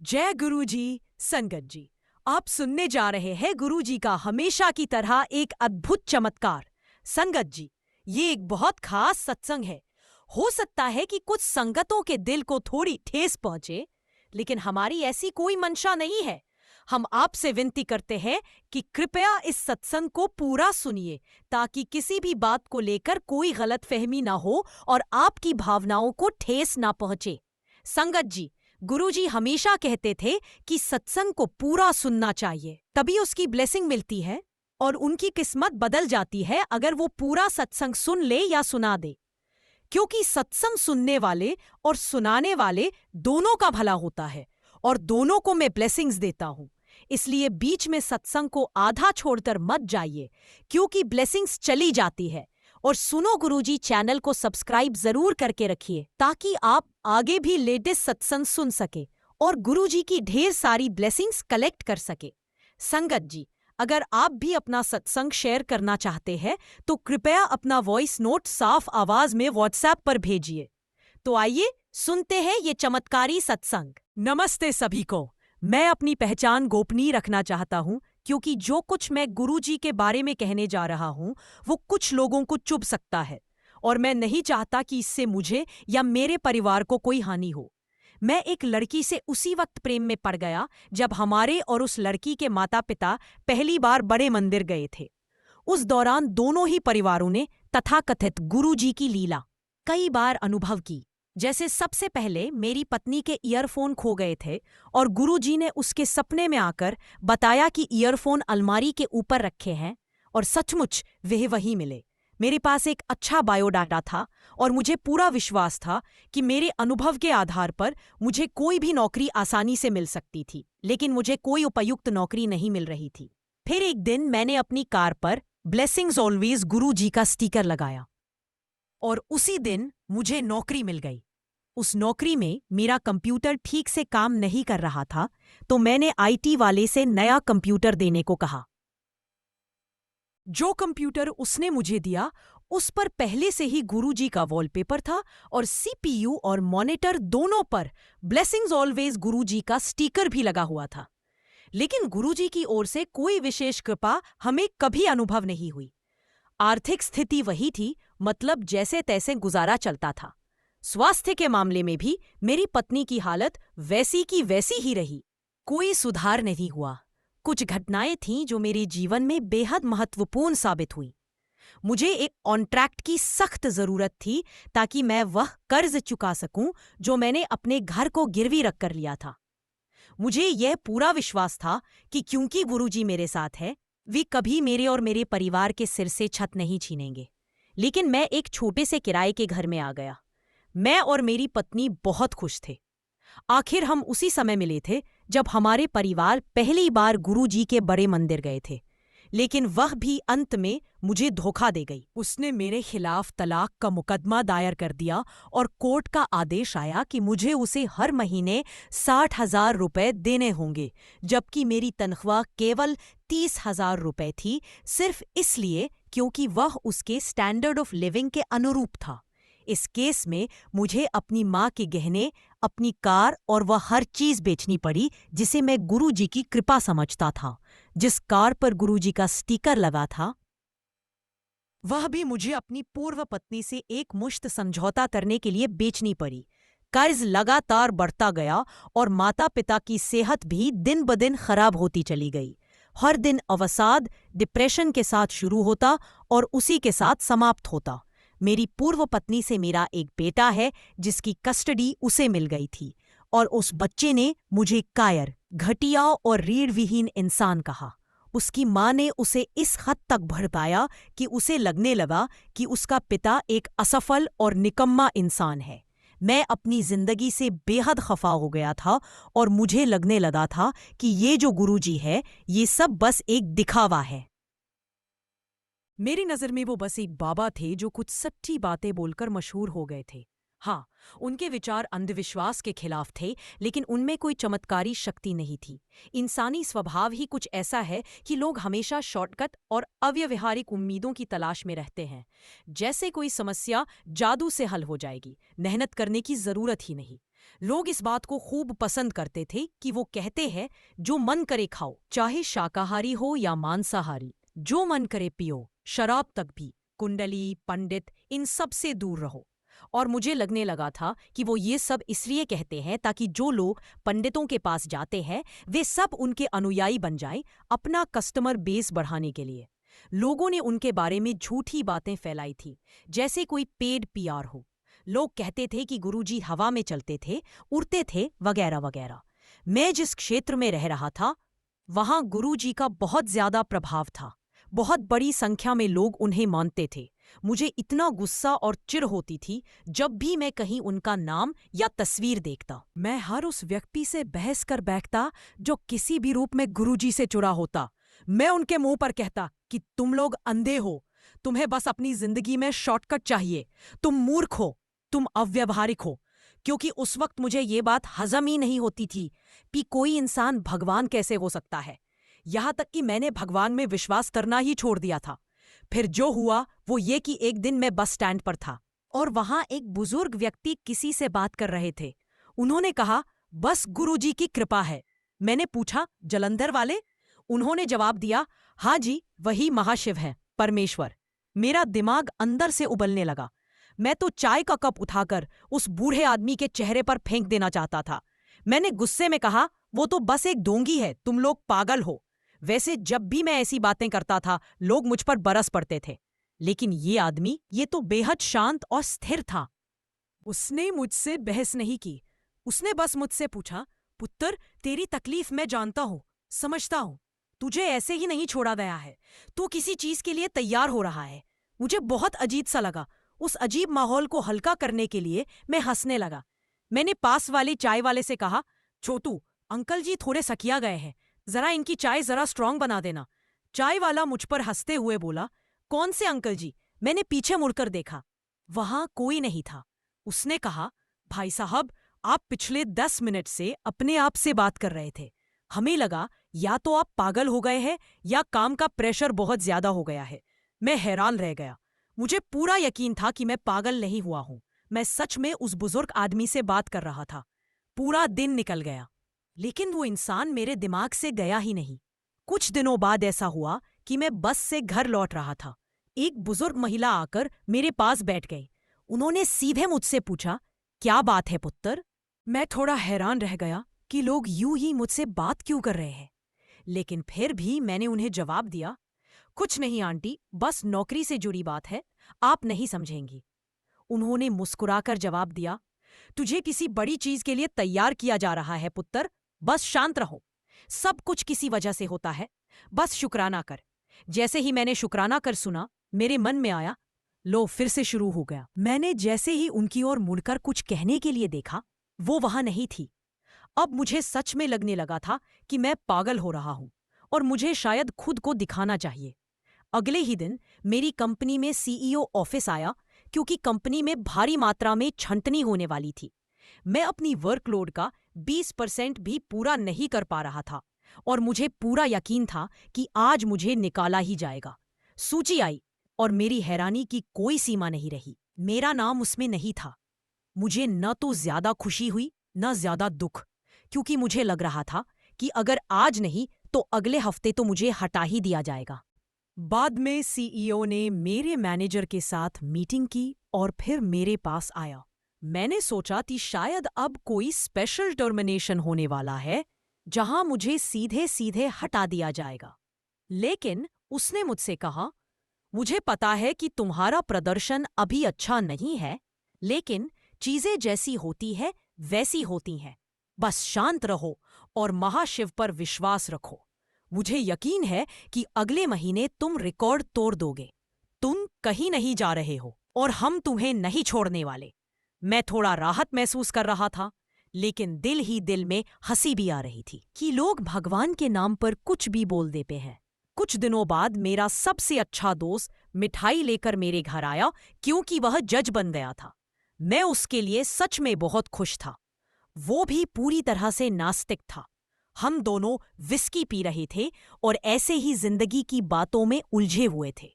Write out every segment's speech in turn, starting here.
जय गुरु जी। संगत जी, आप सुनने जा रहे हैं गुरु जी का हमेशा की तरह एक अद्भुत चमत्कार। संगत जी, ये एक बहुत खास सत्संग है। हो सकता है कि कुछ संगतों के दिल को थोड़ी ठेस पहुंचे, लेकिन हमारी ऐसी कोई मंशा नहीं है। हम आपसे विनती करते हैं कि कृपया इस सत्संग को पूरा सुनिए, ताकि किसी भी बात को लेकर कोई गलतफहमी ना हो और आपकी भावनाओं को ठेस ना पहुंचे। संगत जी, गुरुजी हमेशा कहते थे कि सत्संग को पूरा सुनना चाहिए, तभी उसकी ब्लेसिंग मिलती है और उनकी किस्मत बदल जाती है अगर वो पूरा सत्संग सुन ले या सुना दे। क्योंकि सत्संग सुनने वाले और सुनाने वाले दोनों का भला होता है और दोनों को मैं ब्लेसिंग्स देता हूं। इसलिए बीच में सत्संग को आधा छोड़कर मत जाइए, क्योंकि ब्लेसिंग्स चली जाती है। और सुनो गुरुजी चैनल को सब्सक्राइब जरूर करके रखिए, ताकि आप आगे भी लेटेस्ट सत्संग सुन सके और गुरुजी की ढेर सारी ब्लेसिंग्स कलेक्ट कर सके। संगत जी, अगर आप भी अपना सत्संग शेयर करना चाहते हैं तो कृपया अपना वॉइस नोट साफ आवाज में व्हाट्सएप पर भेजिए। तो आइए सुनते हैं ये चमत्कारी सत्संग। नमस्ते सभी को। मैं अपनी पहचान गोपनीय रखना चाहता हूँ, क्योंकि जो कुछ मैं गुरुजी के बारे में कहने जा रहा हूँ वो कुछ लोगों को चुभ सकता है, और मैं नहीं चाहता कि इससे मुझे या मेरे परिवार को कोई हानि हो। मैं एक लड़की से उसी वक्त प्रेम में पड़ गया जब हमारे और उस लड़की के माता पिता पहली बार बड़े मंदिर गए थे। उस दौरान दोनों ही परिवारों ने तथाकथित गुरुजी की लीला कई बार अनुभव की। जैसे सबसे पहले मेरी पत्नी के ईयरफोन खो गए थे और गुरुजी ने उसके सपने में आकर बताया कि ईयरफोन अलमारी के ऊपर रखे हैं, और सचमुच वे वही मिले। मेरे पास एक अच्छा बायोडाटा था और मुझे पूरा विश्वास था कि मेरे अनुभव के आधार पर मुझे कोई भी नौकरी आसानी से मिल सकती थी, लेकिन मुझे कोई उपयुक्त नौकरी नहीं मिल रही थी। फिर एक दिन मैंने अपनी कार पर ब्लेसिंग्स ऑलवेज गुरुजी का स्टिकर लगाया और उसी दिन मुझे नौकरी मिल गई। उस नौकरी में मेरा कंप्यूटर ठीक से काम नहीं कर रहा था, तो मैंने आईटी वाले से नया कंप्यूटर देने को कहा। जो कंप्यूटर उसने मुझे दिया उस पर पहले से ही गुरुजी का वॉलपेपर था और सीपीयू और मॉनिटर दोनों पर ब्लेसिंग्स ऑलवेज गुरुजी का स्टिकर भी लगा हुआ था। लेकिन गुरुजी की ओर से कोई विशेष कृपा हमें कभी अनुभव नहीं हुई। आर्थिक स्थिति वही थी, मतलब जैसे तैसे गुजारा चलता था। स्वास्थ्य के मामले में भी मेरी पत्नी की हालत वैसी की वैसी ही रही, कोई सुधार नहीं हुआ। कुछ घटनाएं थीं जो मेरे जीवन में बेहद महत्वपूर्ण साबित हुई। मुझे एक कॉन्ट्रैक्ट की सख्त जरूरत थी, ताकि मैं वह कर्ज चुका सकूं जो मैंने अपने घर को गिरवी रख कर लिया था। मुझे यह पूरा विश्वास था कि क्योंकि गुरुजी मेरे साथ है, वे कभी मेरे और मेरे परिवार के सिर से छत नहीं छीनेंगे। लेकिन मैं एक छोटे से किराए के घर में आ गया। मैं और मेरी पत्नी बहुत खुश थे। आखिर हम उसी समय मिले थे जब हमारे परिवार पहली बार गुरुजी के बड़े मंदिर गए थे। लेकिन वह भी अंत में मुझे धोखा दे गई। उसने मेरे खिलाफ तलाक का मुकदमा दायर कर दिया और कोर्ट का आदेश आया कि मुझे उसे हर महीने 60,000 रुपए देने होंगे, जबकि मेरी तनख्वाह केवल 30,000 रुपए थी, सिर्फ इसलिए क्योंकि वह उसके स्टैंडर्ड ऑफ लिविंग के अनुरूप था। इस केस में मुझे अपनी माँ के गहने, अपनी कार और वह हर चीज बेचनी पड़ी जिसे मैं गुरुजी की कृपा समझता था। जिस कार पर गुरुजी का स्टिकर लगा था, वह भी मुझे अपनी पूर्व पत्नी से एक मुश्त समझौता करने के लिए बेचनी पड़ी। कर्ज लगातार बढ़ता गया और माता पिता की सेहत भी दिन ब दिन खराब होती चली गई। हर दिन अवसाद, डिप्रेशन के साथ शुरू होता और उसी के साथ समाप्त होता। मेरी पूर्व पत्नी से मेरा एक बेटा है जिसकी कस्टडी उसे मिल गई थी, और उस बच्चे ने मुझे कायर, घटिया और रीढ़ विहीन इंसान कहा। उसकी माँ ने उसे इस हद तक भड़काया कि उसे लगने लगा कि उसका पिता एक असफल और निकम्मा इंसान है। मैं अपनी जिंदगी से बेहद खफा हो गया था और मुझे लगने लगा था कि ये जो गुरुजी है, ये सब बस एक दिखावा है। मेरी नज़र में वो बस एक बाबा थे जो कुछ सच्ची बातें बोलकर मशहूर हो गए थे। हाँ, उनके विचार अंधविश्वास के खिलाफ थे, लेकिन उनमें कोई चमत्कारी शक्ति नहीं थी। इंसानी स्वभाव ही कुछ ऐसा है कि लोग हमेशा शॉर्टकट और अव्यवहारिक उम्मीदों की तलाश में रहते हैं। जैसे कोई समस्या जादू से हल हो जाएगी, मेहनत करने की जरूरत ही नहीं। लोग इस बात को खूब पसंद करते थे कि वो कहते हैं जो मन करे खाओ, चाहे शाकाहारी हो या मांसाहारी, जो मन करे पियो, शराब तक भी, कुंडली, पंडित, इन सब से दूर रहो। और मुझे लगने लगा था कि वो ये सब इसलिए कहते हैं ताकि जो लोग पंडितों के पास जाते हैं वे सब उनके अनुयायी बन जाएं, अपना कस्टमर बेस बढ़ाने के लिए। लोगों ने उनके बारे में झूठी बातें फैलाई थी, जैसे कोई पेड पीआर हो। लोग कहते थे कि गुरुजी हवा में चलते थे, उड़ते थे, वगैरह वगैरह। मैं जिस क्षेत्र में रह रहा था वहां गुरुजी का बहुत ज्यादा प्रभाव था। बहुत बड़ी संख्या में लोग उन्हें मानते थे। मुझे इतना गुस्सा और चिढ़ होती थी जब भी मैं कहीं उनका नाम या तस्वीर देखता। मैं हर उस व्यक्ति से बहस कर बैठता जो किसी भी रूप में गुरुजी से जुड़ा होता। मैं उनके मुंह पर कहता कि तुम लोग अंधे हो, तुम्हें बस अपनी जिंदगी में शॉर्टकट चाहिए, तुम मूर्ख हो, तुम अव्यवहारिक हो। क्योंकि उस वक्त मुझे ये बात हजम ही नहीं होती थी कि कोई इंसान भगवान कैसे हो सकता है। यहां तक कि मैंने भगवान में विश्वास करना ही छोड़ दिया था। फिर जो हुआ वो ये कि एक दिन मैं बस स्टैंड पर था और वहां एक बुजुर्ग व्यक्ति किसी से बात कर रहे थे। उन्होंने कहा, बस गुरुजी की कृपा है। मैंने पूछा, जलंधर वाले? उन्होंने जवाब दिया, हाँ जी, वही महाशिव है, परमेश्वर। मेरा दिमाग अंदर से उबलने लगा। मैं तो चाय का कप उठाकर उस बूढ़े आदमी के चेहरे पर फेंक देना चाहता था। मैंने गुस्से में कहा, वो तो बस एक ढोंगी है, तुम लोग पागल हो। वैसे जब भी मैं ऐसी बातें करता था लोग मुझ पर बरस पड़ते थे, लेकिन ये आदमी, ये तो बेहद शांत और स्थिर था। उसने मुझसे बहस नहीं की। उसने बस मुझसे पूछा, पुत्र, तेरी तकलीफ मैं जानता हूं, समझता हूं। तुझे ऐसे ही नहीं छोड़ा गया है, तू किसी चीज के लिए तैयार हो रहा है। मुझे बहुत अजीब सा लगा। उस अजीब माहौल को हल्का करने के लिए मैं हंसने लगा। मैंने पास वाले चाय वाले से कहा, छोटू, अंकल जी थोड़े सकिया गए हैं, जरा इनकी चाय जरा स्ट्रांग बना देना। चाय वाला मुझ पर हंसते हुए बोला, कौन से अंकल जी? मैंने पीछे मुड़कर देखा, वहां कोई नहीं था। उसने कहा, भाई साहब, आप पिछले 10 मिनट से अपने आप से बात कर रहे थे। हमें लगा या तो आप पागल हो गए हैं या काम का प्रेशर बहुत ज्यादा हो गया है। मैं हैरान रह गया। मुझे पूरा यकीन था कि मैं पागल नहीं हुआ हूं। मैं सच में उस बुजुर्ग आदमी से बात कर रहा था। पूरा दिन निकल गया, लेकिन वो इंसान मेरे दिमाग से गया ही नहीं। कुछ दिनों बाद ऐसा हुआ कि मैं बस से घर लौट रहा था। एक बुजुर्ग महिला आकर मेरे पास बैठ गई। उन्होंने सीधे मुझसे पूछा, क्या बात है पुत्र? मैं थोड़ा हैरान रह गया कि लोग यूं ही मुझसे बात क्यों कर रहे हैं, लेकिन फिर भी मैंने उन्हें जवाब दिया, कुछ नहीं आंटी, बस नौकरी से जुड़ी बात है, आप नहीं समझेंगी। उन्होंने मुस्कुराकर जवाब दिया, तुझे किसी बड़ी चीज के लिए तैयार किया जा रहा है पुत्र, बस शांत रहो। सब कुछ किसी वजह से होता है, बस शुक्राना कर। जैसे ही मैंने शुक्राना कर सुना, मेरे मन में आया, लो फिर से शुरू हो गया। मैंने जैसे ही उनकी ओर मुड़कर कुछ कहने के लिए देखा, वो वहां नहीं थी। अब मुझे सच में लगने लगा था कि मैं पागल हो रहा हूं और मुझे शायद खुद को दिखाना चाहिए। अगले ही दिन मेरी कंपनी में सीईओ ऑफिस आया क्योंकि कंपनी में भारी मात्रा में छंटनी होने वाली थी। मैं अपनी वर्कलोड का 20% भी पूरा नहीं कर पा रहा था और मुझे पूरा यकीन था कि आज मुझे निकाला ही जाएगा। सूची आई और मेरी हैरानी की कोई सीमा नहीं रही। मेरा नाम उसमें नहीं था। मुझे न तो ज्यादा खुशी हुई न ज्यादा दुख, क्योंकि मुझे लग रहा था कि अगर आज नहीं तो अगले हफ्ते तो मुझे हटा ही दिया जाएगा। बाद में सीईओ ने मेरे मैनेजर के साथ मीटिंग की और फिर मेरे पास आया। मैंने सोचा कि शायद अब कोई स्पेशल टर्मिनेशन होने वाला है जहां मुझे सीधे सीधे हटा दिया जाएगा। लेकिन उसने मुझसे कहा, मुझे पता है कि तुम्हारा प्रदर्शन अभी अच्छा नहीं है, लेकिन चीजें जैसी होती है वैसी होती हैं। बस शांत रहो और महाशिव पर विश्वास रखो। मुझे यकीन है कि अगले महीने तुम रिकॉर्ड तोड़ दोगे। तुम कहीं नहीं जा रहे हो और हम तुम्हें नहीं छोड़ने वाले। मैं थोड़ा राहत महसूस कर रहा था, लेकिन दिल ही दिल में हंसी भी आ रही थी कि लोग भगवान के नाम पर कुछ भी बोल देते हैं। कुछ दिनों बाद मेरा सबसे अच्छा दोस्त मिठाई लेकर मेरे घर आया क्योंकि वह जज बन गया था। मैं उसके लिए सच में बहुत खुश था। वो भी पूरी तरह से नास्तिक था। हम दोनों विस्की पी रहे थे और ऐसे ही जिंदगी की बातों में उलझे हुए थे।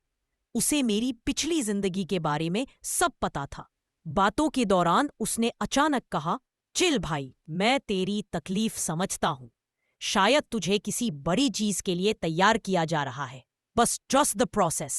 उसे मेरी पिछली जिंदगी के बारे में सब पता था। बातों के दौरान उसने अचानक कहा, चिल भाई, मैं तेरी तकलीफ समझता हूं। शायद तुझे किसी बड़ी चीज के लिए तैयार किया जा रहा है। बस ट्रस्ट द प्रोसेस।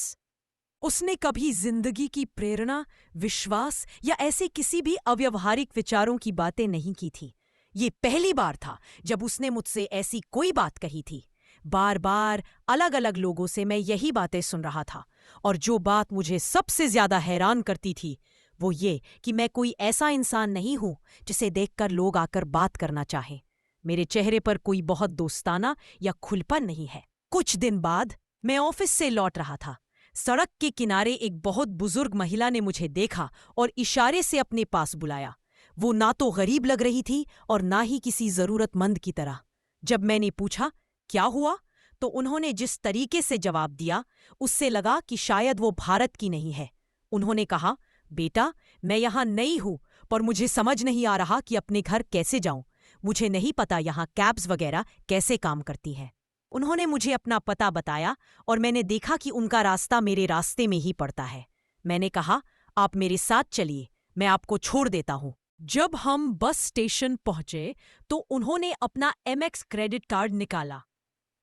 उसने कभी जिंदगी की प्रेरणा, विश्वास या ऐसे किसी भी अव्यवहारिक विचारों की बातें नहीं की थी। ये पहली बार था जब उसने मुझसे ऐसी कोई बात कही थी। बार बार अलग अलग लोगों से मैं यही बातें सुन रहा था, और जो बात मुझे सबसे ज्यादा हैरान करती थी वो ये कि मैं कोई ऐसा इंसान नहीं हूं जिसे देखकर लोग आकर बात करना चाहें। मेरे चेहरे पर कोई बहुत दोस्ताना या खुलपन नहीं है। कुछ दिन बाद मैं ऑफिस से लौट रहा था। सड़क के किनारे एक बहुत बुजुर्ग महिला ने मुझे देखा और इशारे से अपने पास बुलाया। वो ना तो गरीब लग रही थी और ना ही किसी जरूरतमंद की तरह। जब मैंने पूछा क्या हुआ, तो उन्होंने जिस तरीके से जवाब दिया उससे लगा कि शायद वो भारत की नहीं है। उन्होंने कहा, बेटा, मैं यहाँ नई हूँ, पर मुझे समझ नहीं आ रहा कि अपने घर कैसे जाऊं। मुझे नहीं पता यहाँ कैब्स वगैरह कैसे काम करती हैं। उन्होंने मुझे अपना पता बताया और मैंने देखा कि उनका रास्ता मेरे रास्ते में ही पड़ता है। मैंने कहा, आप मेरे साथ चलिए, मैं आपको छोड़ देता हूँ। जब हम बस स्टेशन पहुंचे तो उन्होंने अपना एमएक्स क्रेडिट कार्ड निकाला।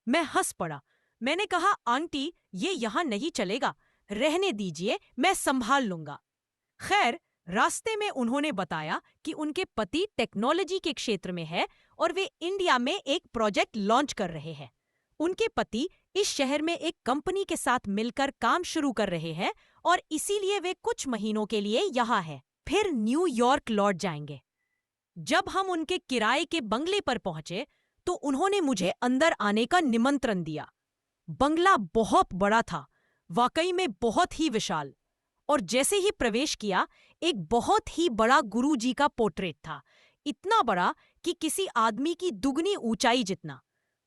मैं हंस पड़ा। मैंने कहा, आंटी, ये यहाँ नहीं चलेगा, रहने दीजिए, मैं संभाल लूंगा। खैर, रास्ते में उन्होंने बताया कि उनके पति टेक्नोलॉजी के क्षेत्र में है और वे इंडिया में एक प्रोजेक्ट लॉन्च कर रहे हैं। उनके पति इस शहर में एक कंपनी के साथ मिलकर काम शुरू कर रहे हैं और इसीलिए वे कुछ महीनों के लिए यहाँ हैं, फिर न्यूयॉर्क लौट जाएंगे। जब हम उनके किराए के बंगले पर पहुंचे तो उन्होंने मुझे अंदर आने का निमंत्रण दिया। बंगला बहुत बड़ा था, वाकई में बहुत ही विशाल। और जैसे ही प्रवेश किया, एक बहुत ही बड़ा गुरुजी का पोर्ट्रेट था, इतना बड़ा कि किसी आदमी की दुगनी ऊंचाई जितना।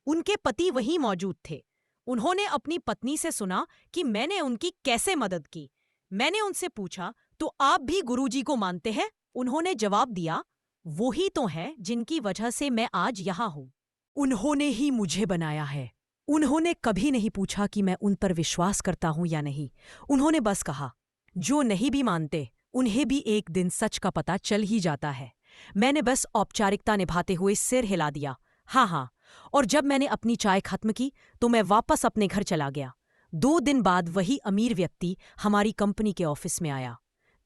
उनके पति वहीं मौजूद थे। उन्होंने अपनी पत्नी से सुना कि मैंने उनकी कैसे मदद की। मैंने उनसे पूछा, तो आप भी गुरुजी को मानते हैं? उन्होंने जवाब दिया, वो ही तो हैं जिनकी वजह से मैं आज यहाँ हूँ। उन्होंने ही मुझे बनाया है। उन्होंने कभी नहीं पूछा कि मैं उन पर विश्वास करता हूँ या नहीं। उन्होंने बस कहा, जो नहीं भी मानते उन्हें भी एक दिन सच का पता चल ही जाता है। मैंने बस औपचारिकता निभाते हुए सिर हिला दिया, हाँ हाँ। और जब मैंने अपनी चाय खत्म की तो मैं वापस अपने घर चला गया। 2 दिन बाद वही अमीर व्यक्ति हमारी कंपनी के ऑफिस में आया।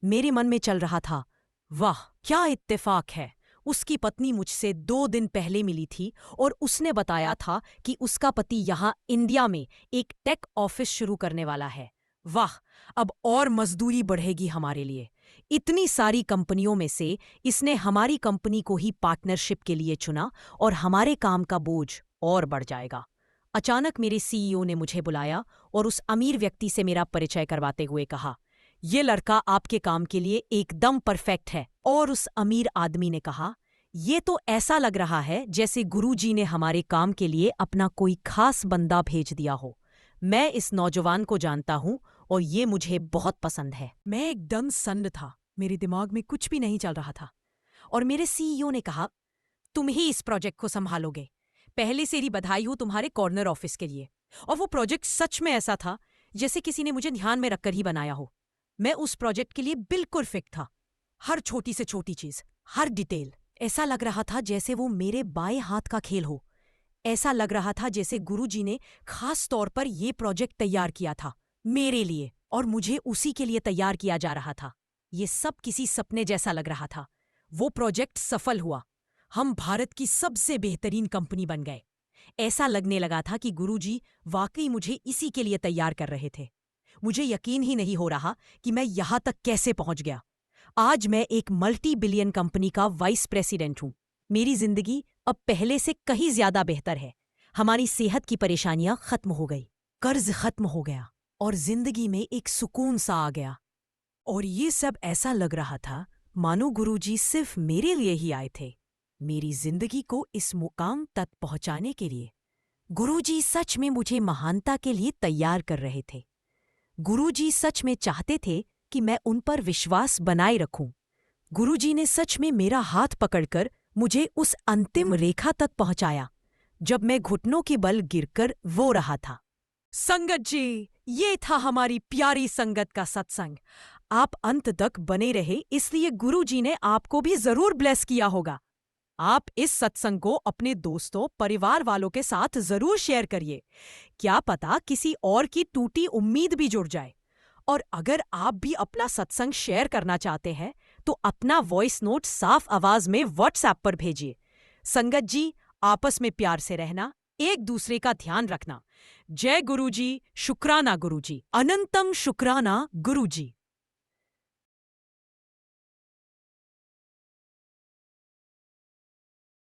मेरे मन में चल रहा था, वाह क्या इत्तेफाक है। उसकी पत्नी मुझसे 2 दिन पहले मिली थी और उसने बताया था कि उसका पति यहाँ इंडिया में एक टेक ऑफिस शुरू करने वाला है। वाह, अब और मजदूरी बढ़ेगी हमारे लिए। इतनी सारी कंपनियों में से इसने हमारी कंपनी को ही पार्टनरशिप के लिए चुना और हमारे काम का बोझ और बढ़ जाएगा। अचानक मेरे सीईओ ने मुझे बुलाया और उस अमीर व्यक्ति से मेरा परिचय करवाते हुए कहा, ये लड़का आपके काम के लिए एकदम परफेक्ट है। और उस अमीर आदमी ने कहा, ये तो ऐसा लग रहा है जैसे गुरुजी ने हमारे काम के लिए अपना कोई खास बंदा भेज दिया हो। मैं इस नौजवान को जानता हूं और ये मुझे बहुत पसंद है। मैं एकदम सन्न था, मेरे दिमाग में कुछ भी नहीं चल रहा था। और मेरे सीईओ ने कहा, तुम ही इस प्रोजेक्ट को संभालोगे। पहले से ही बधाई हो तुम्हारे कॉर्नर ऑफिस के लिए। और वो प्रोजेक्ट सच में ऐसा था जैसे किसी ने मुझे ध्यान में रखकर ही बनाया हो। मैं उस प्रोजेक्ट के लिए बिल्कुल फिट था। हर छोटी से छोटी चीज, हर डिटेल, ऐसा लग रहा था जैसे वो मेरे बाएं हाथ का खेल हो। ऐसा लग रहा था जैसे गुरुजी ने खास तौर पर यह प्रोजेक्ट तैयार किया था मेरे लिए, और मुझे उसी के लिए तैयार किया जा रहा था। ये सब किसी सपने जैसा लग रहा था। वो प्रोजेक्ट सफल हुआ। हम भारत की सबसे बेहतरीन कंपनी बन गए। ऐसा लगने लगा था कि गुरुजी वाकई मुझे इसी के लिए तैयार कर रहे थे। मुझे यकीन ही नहीं हो रहा कि मैं यहां तक कैसे पहुंच गया। आज मैं एक मल्टी बिलियन कंपनी का वाइस प्रेसिडेंट हूं। मेरी जिंदगी अब पहले से कहीं ज्यादा बेहतर है। हमारी सेहत की परेशानियां खत्म हो गई, कर्ज खत्म हो गया और जिंदगी में एक सुकून सा आ गया। और ये सब ऐसा लग रहा था मानो गुरुजी सिर्फ मेरे लिए ही आए थे, मेरी जिंदगी को इस मुकाम तक पहुंचाने के लिए। गुरुजी सच में मुझे महानता के लिए तैयार कर रहे थे। गुरुजी सच में चाहते थे कि मैं उन पर विश्वास बनाए रखूं। गुरुजी ने सच में मेरा हाथ पकड़कर मुझे उस अंतिम रेखा तक पहुंचाया जब मैं घुटनों के बल गिरकर रो रहा था। संगत जी, ये था हमारी प्यारी संगत का सत्संग। आप अंत तक बने रहे, इसलिए गुरुजी ने आपको भी जरूर ब्लेस किया होगा। आप इस सत्संग को अपने दोस्तों, परिवार वालों के साथ जरूर शेयर करिए। क्या पता किसी और की टूटी उम्मीद भी जुड़ जाए। और अगर आप भी अपना सत्संग शेयर करना चाहते हैं तो अपना वॉइस नोट साफ आवाज में व्हाट्सएप पर भेजिए। संगत जी, आपस में प्यार से रहना, एक दूसरे का ध्यान रखना। जय गुरुजी, शुक्राना गुरुजी, अनंतम शुक्राना गुरुजी।